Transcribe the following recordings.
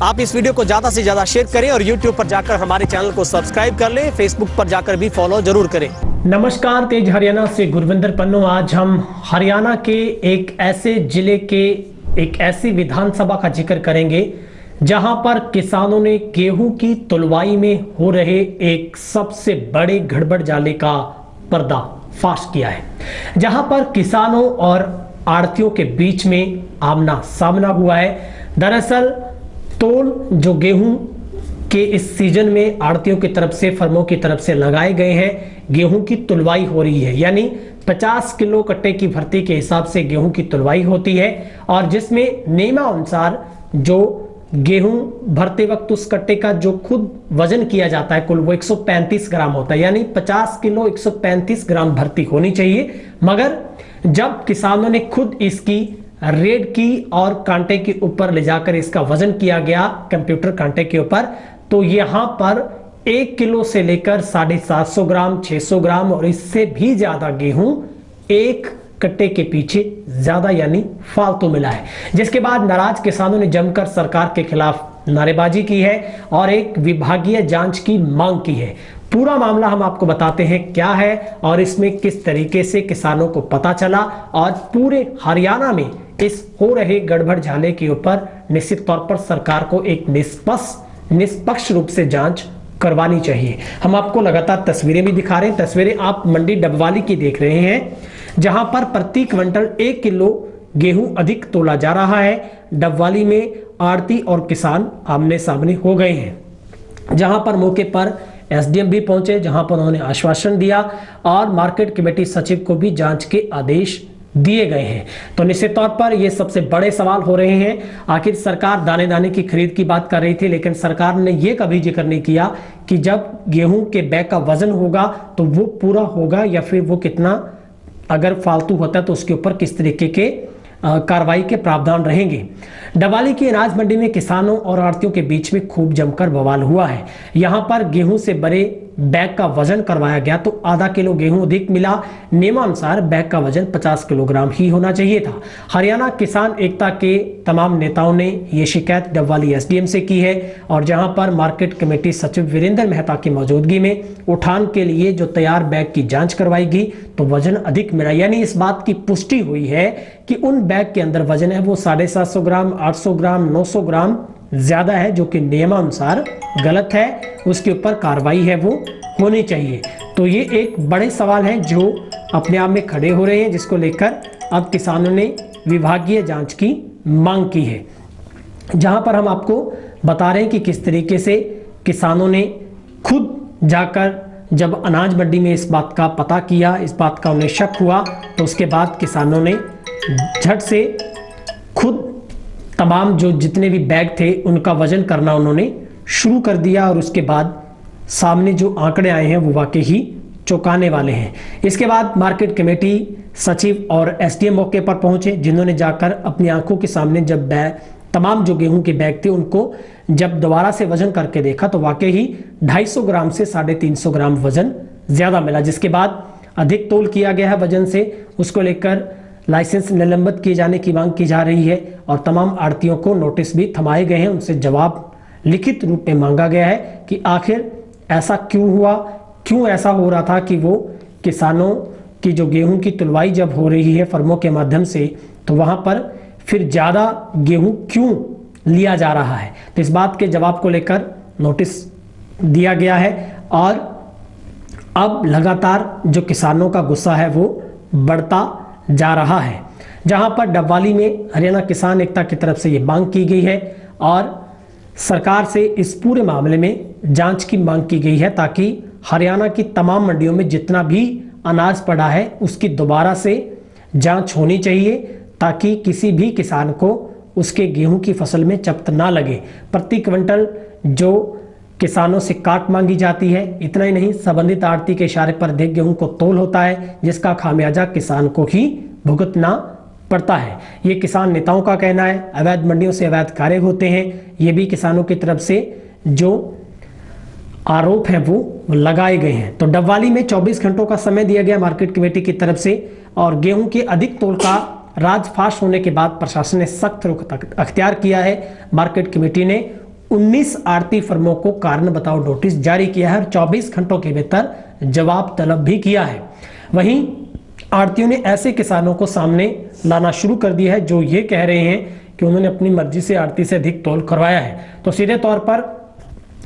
आप इस वीडियो को ज्यादा से ज्यादा शेयर करें और YouTube पर जाकर हमारे चैनल को सब्सक्राइब कर लें। फेसबुक पर जाकर भी फॉलो जरूर करें। नमस्कार, तेज हरियाणा से गुरविंदर पन्नू। आज हम हरियाणा के एक ऐसे जिले के एक ऐसी विधानसभा का जिक्र करेंगे जहां पर किसानों ने गेहूं की तुलवाई में हो रहे एक सबसे बड़े गड़बड़झाले का पर्दाफाश किया है, जहां पर किसानों और आड़तियों के बीच में आमना सामना हुआ है। दरअसल तोल जो गेहूं के इस सीजन में आड़तियों की तरफ से, फर्मों की तरफ से लगाए गए हैं, गेहूं की तुलवाई हो रही है, यानी 50 किलो कट्टे की भर्ती के हिसाब से गेहूं की तुलवाई होती है और जिसमें नियमानुसार जो गेहूं भरते वक्त उस कट्टे का जो खुद वजन किया जाता है कुल वो 135 ग्राम होता है, यानी 50 किलो 135 ग्राम भर्ती होनी चाहिए। मगर जब किसानों ने खुद इसकी रेड की और कांटे के ऊपर ले जाकर इसका वजन किया गया कंप्यूटर कांटे के ऊपर, तो यहां पर 1 किलो से लेकर 750 ग्राम, 600 ग्राम और इससे भी ज्यादा गेहूं एक कट्टे के पीछे ज्यादा यानी फालतू मिला है। जिसके बाद नाराज किसानों ने जमकर सरकार के खिलाफ नारेबाजी की है और एक विभागीय जांच की मांग की है। पूरा मामला हम आपको बताते हैं क्या है और इसमें किस तरीके से किसानों को पता चला और पूरे हरियाणा में इस हो रहे गड़बड़झाले के ऊपर निश्चित तौर पर सरकार को एक निष्पक्ष रूप से जांच करवानी चाहिए। हम आपको लगातार तस्वीरें भी दिखा रहे हैं। तस्वीरें आप मंडी डबवाली की देख रहे हैं, जहां पर प्रति क्विंटल 1 किलो गेहूं अधिक तोला जा रहा है। डबवाली में आड़ती और किसान आमने सामने हो गए हैं, जहां पर मौके पर एसडीएम भी पहुंचे, जहां पर उन्होंने आश्वासन दिया और मार्केट कमेटी सचिव को भी जांच के आदेश दिए गए हैं। तो निश्चित तौर पर ये सबसे बड़े सवाल हो रहे हैं। आखिर सरकार दाने दाने की खरीद की बात कर रही थी, लेकिन सरकार ने ये कभी जिक्र नहीं किया कि जब गेहूं के बैग का वजन होगा तो वो पूरा होगा या फिर वो कितना, अगर फालतू होता है तो उसके ऊपर किस तरीके के कार्रवाई के प्रावधान रहेंगे। डबवाली की अनाज मंडी में किसानों और आड़तियों के बीच में खूब जमकर बवाल हुआ है। यहां पर गेहूं से बड़े बैग का वजन करवाया गया तो आधा किलो गेहूं अधिक मिला। नियमानुसार बैग का वजन 50 किलोग्राम ही होना चाहिए था। हरियाणा किसान एकता के तमाम नेताओं ने ये शिकायत डबवाली एसडीएम से की है और जहां पर मार्केट कमेटी सचिव वीरेंद्र मेहता की मौजूदगी में उठान के लिए जो तैयार बैग की जांच करवाई गई तो वजन अधिक मिला, यानी इस बात की पुष्टि हुई है कि उन बैग के अंदर वजन है वो 750 ग्राम, 800 ग्राम, 900 ग्राम ज्यादा है, जो कि नियमानुसार गलत है। उसके ऊपर कार्रवाई है वो होनी चाहिए। तो ये एक बड़े सवाल हैं जो अपने आप में खड़े हो रहे हैं, जिसको लेकर अब किसानों ने विभागीय जांच की मांग की है। जहां पर हम आपको बता रहे हैं कि किस तरीके से किसानों ने खुद जाकर जब अनाज मंडी में इस बात का पता किया, इस बात का उन्हें शक हुआ, तो उसके बाद किसानों ने झट से खुद तमाम जो जितने भी बैग थे उनका वजन करना उन्होंने शुरू कर दिया और उसके बाद सामने जो आंकड़े आए हैं वो वाकई ही चौंकाने वाले हैं। इसके बाद मार्केट कमेटी सचिव और एसडीएम मौके पर पहुंचे, जिन्होंने जाकर अपनी आंखों के सामने जब तमाम जो गेहूं के बैग थे उनको जब दोबारा से वजन करके देखा तो वाकई ही 250 ग्राम से 350 ग्राम वजन ज्यादा मिला। जिसके बाद अधिक तोल किया गया है वजन से, उसको लेकर लाइसेंस निलंबित किए जाने की मांग की जा रही है और तमाम आड़तियों को नोटिस भी थमाए गए हैं। उनसे जवाब लिखित रूप में मांगा गया है कि आखिर ऐसा क्यों हुआ, क्यों ऐसा हो रहा था कि वो किसानों की जो गेहूं की तुलवाई जब हो रही है फर्मों के माध्यम से तो वहां पर फिर ज्यादा गेहूं क्यों लिया जा रहा है। तो इस बात के जवाब को लेकर नोटिस दिया गया है और अब लगातार जो किसानों का गुस्सा है वो बढ़ता जा रहा है। जहां पर डबवाली में हरियाणा किसान एकता की तरफ से ये मांग की गई है और सरकार से इस पूरे मामले में जांच की मांग की गई है ताकि हरियाणा की तमाम मंडियों में जितना भी अनाज पड़ा है उसकी दोबारा से जांच होनी चाहिए ताकि किसी भी किसान को उसके गेहूं की फसल में चपत ना लगे। प्रति क्विंटल जो किसानों से काट मांगी जाती है, इतना ही नहीं संबंधित आड़ती के इशारे पर अधिक गेहूं को तोल होता है, जिसका खामियाजा किसान को ही भुगतना पड़ता है। ये किसान नेताओं का कहना है। अवैध मंडियों से अवैध कार्य होते हैं, ये भी किसानों की तरफ से जो आरोप है वो लगाए गए हैं। तो डबवाली में 24 घंटों का समय दिया गया मार्केट कमेटी की तरफ से और गेहूं के अधिक तोल का राजफाश होने के बाद प्रशासन ने सख्त रुख अख्तियार किया है। मार्केट कमेटी ने 19 आड़ती फर्मों को कारण बताओ नोटिस जारी किया है और 24 घंटों के भीतर जवाब तलब भी किया है। वहीं आड़तियों ने ऐसे किसानों को सामने लाना शुरू कर दिया है जो ये कह रहे हैं कि उन्होंने अपनी मर्जी से आड़ती से अधिक तोल करवाया है। तो सीधे तौर पर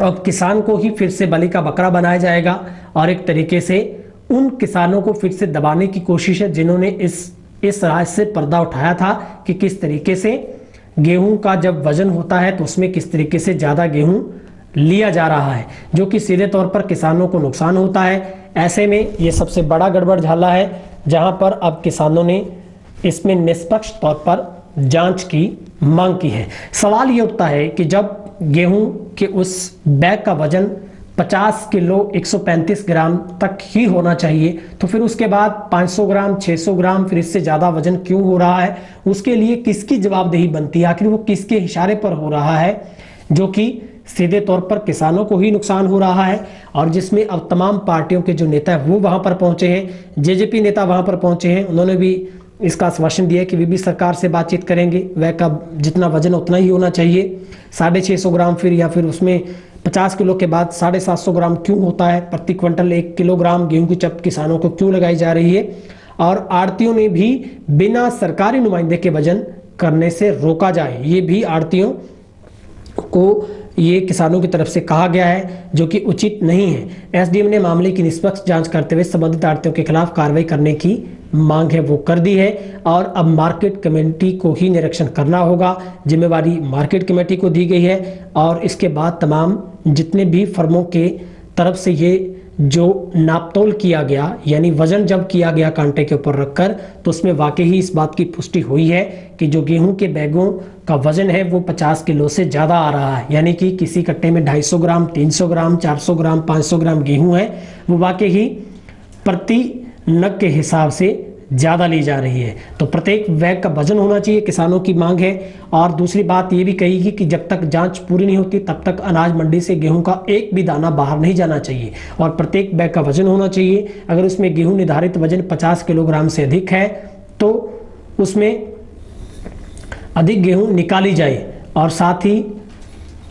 अब किसान को ही फिर से बलि का बकरा बनाया जाएगा और एक तरीके से उन किसानों को फिर से दबाने की कोशिश है जिन्होंने इस राज से पर्दा उठाया था कि किस तरीके से गेहूं का जब वजन होता है तो उसमें किस तरीके से ज्यादा गेहूं लिया जा रहा है, जो कि सीधे तौर पर किसानों को नुकसान होता है। ऐसे में ये सबसे बड़ा गड़बड़ झाला है जहां पर अब किसानों ने इसमें निष्पक्ष तौर पर जांच की मांग की है। सवाल ये उठता है कि जब गेहूं के उस बैग का वजन 50 किलो 135 ग्राम तक ही होना चाहिए तो फिर उसके बाद 500 ग्राम 600 ग्राम फिर इससे ज़्यादा वजन क्यों हो रहा है, उसके लिए किसकी जवाबदेही बनती है, आखिर वो किसके इशारे पर हो रहा है, जो कि सीधे तौर पर किसानों को ही नुकसान हो रहा है। और जिसमें अब तमाम पार्टियों के जो नेता है वो वहां पर पहुंचे हैं, जेजेपी नेता वहां पर पहुंचे हैं, उन्होंने भी इसका आश्वासन दिया कि वे भी सरकार से बातचीत करेंगे, वह का जितना वजन उतना ही होना चाहिए, 650 ग्राम फिर या फिर उसमें 50 किलो के बाद 750 ग्राम क्यों होता है, प्रति क्विंटल 1 किलोग्राम गेहूं की चप किसानों को क्यों लगाई जा रही है। और आड़तियों ने भी बिना सरकारी नुमाइंदे के वजन करने से रोका जाए, ये भी आड़तियों को ये किसानों की तरफ से कहा गया है, जो कि उचित नहीं है। एसडीएम ने मामले की निष्पक्ष जांच करते हुए संबंधित आड़तियों के खिलाफ कार्रवाई करने की मांग है वो कर दी है और अब मार्केट कमेटी को ही निरीक्षण करना होगा, जिम्मेवारी मार्केट कमेटी को दी गई है। और इसके बाद तमाम जितने भी फर्मों के तरफ से ये जो नापतोल किया गया यानी वजन जब किया गया कांटे के ऊपर रखकर, तो उसमें वाकई ही इस बात की पुष्टि हुई है कि जो गेहूं के बैगों का वजन है वो 50 किलो से ज़्यादा आ रहा है, यानी कि किसी कट्टे में 250 ग्राम 300 ग्राम 400 ग्राम 500 ग्राम गेहूं है, वो वाकई ही प्रति नग के हिसाब से ज़्यादा ली जा रही है। तो प्रत्येक बैग का वजन होना चाहिए, किसानों की मांग है। और दूसरी बात ये भी कही कि जब तक जांच पूरी नहीं होती तब तक अनाज मंडी से गेहूं का एक भी दाना बाहर नहीं जाना चाहिए और प्रत्येक बैग का वजन होना चाहिए। अगर उसमें गेहूं निर्धारित वजन 50 किलोग्राम से अधिक है तो उसमें अधिक गेहूं निकाली जाए और साथ ही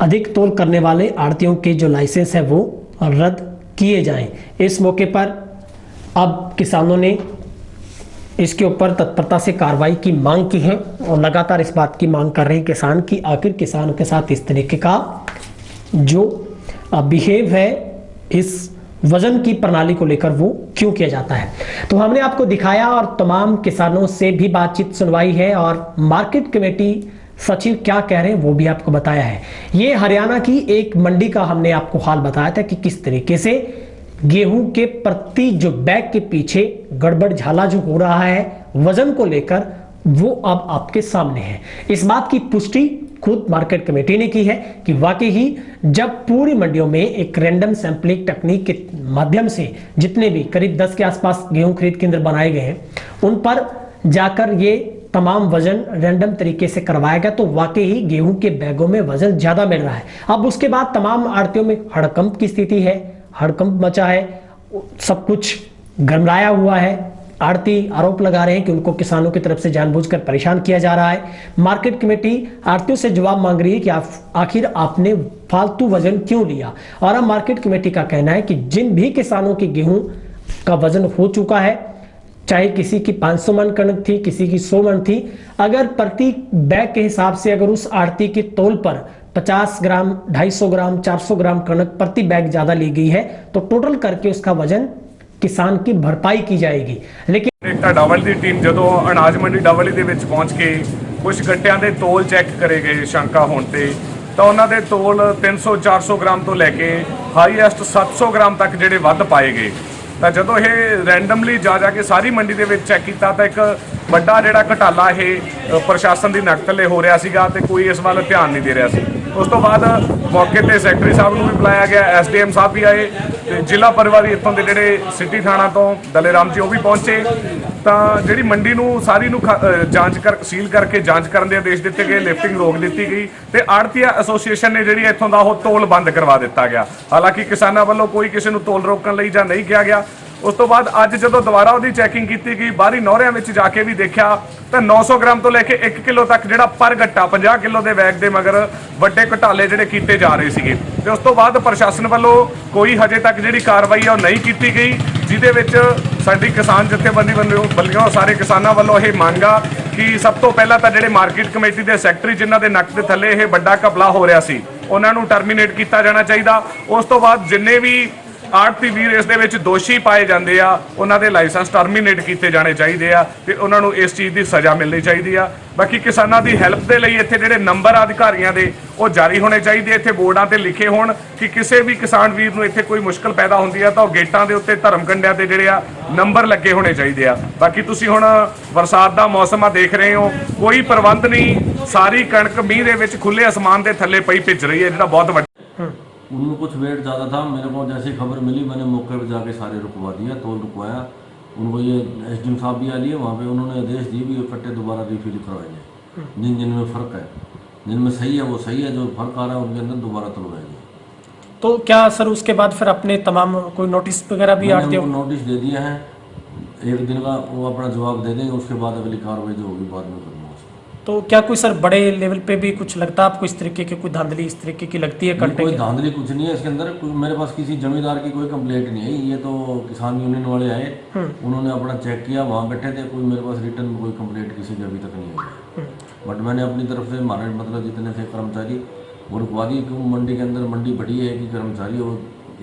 अधिक तोल करने वाले आड़तियों के जो लाइसेंस है वो रद्द किए जाएं। इस मौके पर अब किसानों ने इसके ऊपर तत्परता से कार्रवाई की मांग की है और लगातार इस बात की मांग कर रहे हैं किसान की आखिर किसान के साथ इस तरीके का जो बिहेव है इस वजन की प्रणाली को लेकर वो क्यों किया जाता है। तो हमने आपको दिखाया और तमाम किसानों से भी बातचीत सुनवाई है और मार्केट कमेटी सचिव क्या कह रहे हैं वो भी आपको बताया है। ये हरियाणा की एक मंडी का हमने आपको हाल बताया था कि किस तरीके से गेहूं के प्रति जो बैग के पीछे गड़बड़ झाला जो हो रहा है वजन को लेकर वो अब आपके सामने है। इस बात की पुष्टि खुद मार्केट कमेटी ने की है कि वाकई ही जब पूरी मंडियों में एक रैंडम सैंपलिंग टेक्निक के माध्यम से जितने भी करीब 10 के आसपास गेहूं खरीद केंद्र बनाए गए हैं उन पर जाकर ये तमाम वजन रैंडम तरीके से करवाया गया तो वाकई ही गेहूं के बैगों में वजन ज्यादा मिल रहा है। अब उसके बाद तमाम आड़तियों में हड़कंप की स्थिति है, हड़कंप मचा है, सब कुछ गरमाया हुआ है। आड़ती आरोप लगा रहे हैं कि उनको किसानों की तरफ से जानबूझकर परेशान किया जा रहा है। मार्केट कमेटी आड़तियों से जवाब मांग रही है कि आखिर आपने फालतू वजन क्यों लिया। और अब मार्केट कमेटी का कहना है कि जिन भी किसानों की गेहूं का वजन हो चुका है, चाहे किसी की 500 मन कणक थी, किसी की 100 मन थी, अगर प्रति बैग के हिसाब से अगर उस आड़ती के तौल पर 50 ग्राम 250 ग्राम 400 ग्राम कणक प्रति बैग ज्यादा ली गई है तो टोटल करके उसका वजन किसान की भरपाई की जाएगी। लेकिन एक डबल दी टीम जो अनाज मंडी डबल दे विच पहुंच के कुछ गट्टियां दे तोल चैक करे गए शंका होने ते तो उन्होंने तोल 300-400 ग्राम तो लैके हाईएस्ट 700 ग्राम तक ਜਿਹੜੇ ਵੱਧ ਪਾਏ ਗਏ। ਤਾਂ ਜਦੋਂ ਇਹ ਰੈਂਡਮਲੀ ਜਾ ਕੇ ਸਾਰੀ ਮੰਡੀ ਦੇ ਵਿੱਚ ਚੈੱਕ ਕੀਤਾ ਤਾਂ ਇੱਕ ਵੱਡਾ ਜਿਹੜਾ ਘਟਾਲਾ ਇਹ ਪ੍ਰਸ਼ਾਸਨ ਦੀ ਨੱਕ ਥੱਲੇ ਹੋ ਰਿਹਾ ਸੀਗਾ ਤੇ ਕੋਈ ਇਸ ਵੱਲ ਧਿਆਨ ਨਹੀਂ ਦੇ ਰਿਹਾ ਸੀ। ਉਸ ਤੋਂ ਬਾਅਦ ਮੌਕੇ ਤੇ ਸੈਕਟਰੀ ਸਾਹਿਬ ਨੂੰ ਵੀ ਬੁਲਾਇਆ ਗਿਆ, ਐਸਡੀਐਮ ਸਾਹਿਬ ਵੀ ਆਏ ਤੇ ਜ਼ਿਲ੍ਹਾ ਪਰਿਵਾਰੀ ਇੱਥੋਂ ਦੇ ਜਿਹੜੇ ਸਿਟੀ ਥਾਣਾ ਤੋਂ ਦਲੇਰਾਮ ਜੀ ਉਹ ਵੀ ਪਹੁੰਚੇ। ਤਾਂ ਜਿਹੜੀ ਮੰਡੀ ਨੂੰ ਸਾਰੀ ਨੂੰ ਜਾਂਚ ਕਰ ਸੀਲ ਕਰਕੇ ਜਾਂਚ ਕਰਨ ਦੇ ਆਦੇਸ਼ ਦਿੱਤੇ ਗਏ, ਲਿਫਟਿੰਗ ਰੋਕ ਦਿੱਤੀ ਗਈ ਤੇ ਆੜਤੀਆ ਐਸੋਸੀਏਸ਼ਨ ਨੇ ਜਿਹੜੀ ਇੱਥੋਂ ਦਾ ਉਹ ਤੋਲ ਬੰਦ ਕਰਵਾ ਦਿੱਤਾ ਗਿਆ। ਹਾਲਾਂਕਿ ਕਿਸਾਨਾਂ ਵੱਲੋਂ ਕੋਈ ਕਿਸੇ ਨੂੰ ਤੋਲ ਰੋਕਣ ਲਈ ਜਾਂ ਨਹੀਂ ਕਿਹਾ ਗਿਆ। ਉਸ ਤੋਂ ਬਾਅਦ ਅੱਜ ਜਦੋਂ ਦੁਬਾਰਾ ਉਹਦੀ ਚੈਕਿੰਗ ਕੀਤੀ ਗਈ, ਬਾਹਰੀ ਨੌਰਿਆਂ ਵਿੱਚ ਜਾ ਕੇ ਵੀ ਦੇਖਿਆ ਤਾਂ 900 ਗ੍ਰਾਮ ਤੋਂ ਲੈ ਕੇ 1 ਕਿਲੋ ਤੱਕ ਜਿਹੜਾ ਪਰ ਗੱਟਾ 50 ਕਿਲੋ ਦੇ ਬੈਗ ਦੇ ਮਗਰ ਵੱਡੇ ਘੁਟਾਲੇ ਜਿਹੜੇ ਕੀਤੇ ਜਾ ਰਹੇ ਸੀਗੇ। ਤੇ ਉਸ ਤੋਂ ਬਾਅਦ ਪ੍ਰਸ਼ਾਸਨ ਵੱਲੋਂ ਕੋਈ ਹਜੇ ਤੱਕ ਜਿਹੜੀ ਕਾਰਵਾਈ ਆ ਉਹ ਨਹੀਂ ਕੀਤੀ ਗਈ, ਜਿਹਦੇ ਵਿੱਚ ਸਾਡੀ ਕਿਸਾਨ ਜਥੇਬੰਦੀ ਵੱਲੋਂ ਸਾਰੇ ਕਿਸਾਨਾਂ ਵੱਲੋਂ ਇਹ ਮੰਗ ਆ ਕਿ ਸਭ ਤੋਂ ਪਹਿਲਾਂ ਤਾਂ ਜਿਹੜੇ ਮਾਰਕੀਟ ਕਮੇਟੀ ਦੇ ਸੈਕਟਰੀ ਜਿਨ੍ਹਾਂ ਦੇ ਨੱਕ ਦੇ ਥੱਲੇ ਇਹ ਵੱਡਾ ਘਪਲਾ ਹੋ ਰਿਹਾ ਸੀ, ਉਹਨਾਂ ਨੂੰ ਟਰਮੀਨੇਟ ਕੀਤਾ ਜਾਣਾ ਚਾਹੀਦਾ। ਉਸ ਤੋਂ ਬਾਅਦ ਜਿੰਨੇ ਵੀ ਆੜਤੀ ਵੀਰ ਇਸ ਦੇ ਵਿੱਚ ਦੋਸ਼ੀ ਪਾਏ ਜਾਂਦੇ ਆ, ਉਹਨਾਂ ਦੇ ਲਾਇਸੈਂਸ ਟਰਮੀਨੇਟ ਕੀਤੇ ਜਾਣੇ ਚਾਹੀਦੇ ਆ ਤੇ ਉਹਨਾਂ ਨੂੰ ਇਸ ਚੀਜ਼ ਦੀ ਸਜ਼ਾ ਮਿਲਣੀ ਚਾਹੀਦੀ ਆ। ਬਾਕੀ ਕਿਸਾਨਾਂ ਦੀ ਹੈਲਪ ਦੇ ਲਈ ਇੱਥੇ ਜਿਹੜੇ ਨੰਬਰ ਅਧਿਕਾਰੀਆਂ ਦੇ ਉਹ ਜਾਰੀ ਹੋਣੇ ਚਾਹੀਦੇ, ਇੱਥੇ ਬੋਰਡਾਂ ਤੇ ਲਿਖੇ ਹੋਣ ਕਿ ਕਿਸੇ ਵੀ ਕਿਸਾਨ ਵੀਰ ਨੂੰ ਇੱਥੇ ਕੋਈ ਮੁਸ਼ਕਲ ਪੈਦਾ ਹੁੰਦੀ ਆ ਤਾਂ ਉਹ ਗੇਟਾਂ ਦੇ ਉੱਤੇ ਧਰਮ ਕੰਡਿਆਂ ਤੇ ਜਿਹੜੇ ਆ ਨੰਬਰ ਲੱਗੇ ਹੋਣੇ ਚਾਹੀਦੇ ਆ। ਬਾਕੀ ਤੁਸੀਂ ਹੁਣ ਬਰਸਾਤ ਦਾ ਮੌਸਮ ਆ, ਦੇਖ ਰਹੇ ਹੋ ਕੋਈ ਪ੍ਰਬੰਧ ਨਹੀਂ, ਸਾਰੀ ਕਣਕ ਮੀਂਹ ਦੇ ਵਿੱਚ ਖੁੱਲੇ ਅਸਮਾਨ ਦੇ ਥੱਲੇ ਪਈ ਭਿੱਜ ਰਹੀ ਹੈ, ਜਿਹੜਾ ਬਹੁਤ ਵੱਡਾ। उनमें कुछ वेट ज़्यादा था, मेरे को जैसे खबर मिली मैंने मौके पर जाके सारे रुकवा दिया, तोल रुकवाया उनको। ये एसडीएम साहब भी आ लिए वहाँ पे, उन्होंने आदेश दिए भी ये कट्टे दोबारा रिफिल करवाएंगे, जिनमें फ़र्क है, जिनमें सही है वो सही है, जो फर्क आ रहा है उनके अंदर दोबारा तुलवाएंगे। तो क्या सर उसके बाद फिर अपने तमाम कोई नोटिस वगैरह भी आते हो? नोटिस दे दिए हैं, 1 दिन का वो अपना जवाब दे देंगे, उसके बाद अगली कार्रवाई जो होगी बाद में करूँगा। तो क्या कोई सर बड़े लेवल पे भी कुछ लगता है आपको इस तरीके की, कोई धांधली इस तरीके की लगती है? कोई धांधली कुछ नहीं है इसके अंदर, मेरे पास किसी जमींदार की कोई कंप्लेंट नहीं है। ये तो किसान यूनियन वाले आए, उन्होंने अपना चेक किया, वहाँ बैठे थे, कोई मेरे पास रिटर्न में कोई कंप्लेंट किसी की अभी तक नहीं है। बट मैंने अपनी तरफ से हमारे मतलब जितने थे कर्मचारी वो रुकवा दिए, क्योंकि मंडी के अंदर मंडी बड़ी है कि कर्मचारी वो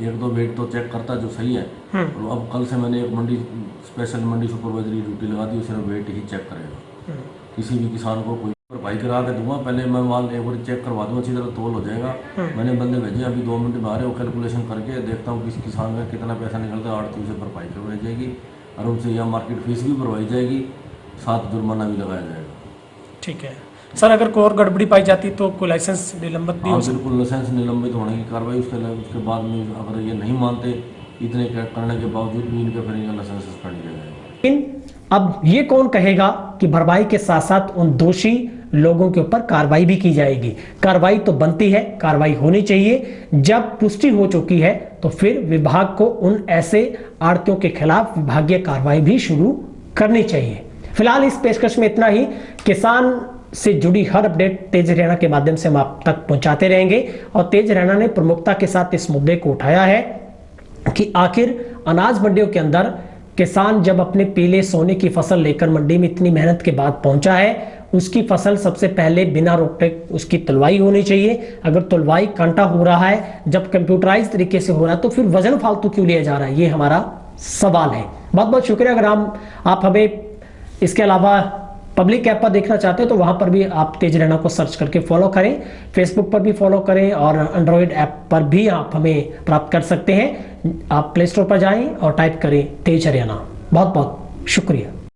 1-2 वेट तो चेक करता जो सही है। और अब कल से मैंने एक मंडी स्पेशल मंडी सुपरवाइजरी ड्यूटी लगा दी, सिर्फ वेट ही चेक करेगा। किसी भी किसान को कोई भरपाई करा के दूंगा, पहले मैं माल एक बार चेक करवा दूंगा, अच्छी तरह तोल हो जाएगा। मैंने बंदे भेजे, अभी 2 मिनट में आ रहे हो, कैलकुलेशन करके देखता हूँ किस किसान का कितना पैसा निकलता है, आड़ती से भरपाई करवाई जाएगी और उनसे यह मार्केट फीस भी भरवाई जाएगी, साथ जुर्माना भी लगाया जाएगा। ठीक है सर, अगर कोई और गड़बड़ी पाई जाती तो कोई लाइसेंस निलंबित भी हो सकता? बिल्कुल, लाइसेंस निलंबित होने की कार्रवाई उसके बाद में, अगर ये नहीं मानते इतने करने के बावजूद भी इनके फिर इनका लाइसेंस सस्पेंड किया जाएगा। लेकिन अब ये कौन कहेगा कि भरपाई के साथ साथ उन दोषी लोगों के ऊपर कार्रवाई भी की जाएगी? कार्रवाई तो बनती है, कार्रवाई होनी चाहिए। जब पुष्टि हो चुकी है तो फिर विभाग को उन ऐसे आड़तियों के खिलाफ विभागीय कार्रवाई भी शुरू करनी चाहिए। फिलहाल इस पेशकश में इतना ही। किसान से जुड़ी हर अपडेट तेज हरियाणा के माध्यम से हम आप तक पहुंचाते रहेंगे और तेज हरियाणा ने प्रमुखता के साथ इस मुद्दे को उठाया है कि आखिर अनाज मंडियों के अंदर किसान जब अपने पीले सोने की फसल लेकर मंडी में इतनी मेहनत के बाद पहुंचा है, उसकी फसल सबसे पहले बिना रोक टोक उसकी तुलवाई होनी चाहिए। अगर तुलवाई कांटा हो रहा है, जब कंप्यूटराइज तरीके से हो रहा है, तो फिर वजन फालतू क्यों लिया जा रहा है? ये हमारा सवाल है। बहुत बहुत शुक्रिया। अगर आप हमें इसके अलावा पब्लिक ऐप पर देखना चाहते हैं तो वहां पर भी आप तेज हरियाणा को सर्च करके फॉलो करें, फेसबुक पर भी फॉलो करें और एंड्रॉयड ऐप पर भी आप हमें प्राप्त कर सकते हैं। आप प्ले स्टोर पर जाएं और टाइप करें तेज हरियाणा। बहुत बहुत शुक्रिया।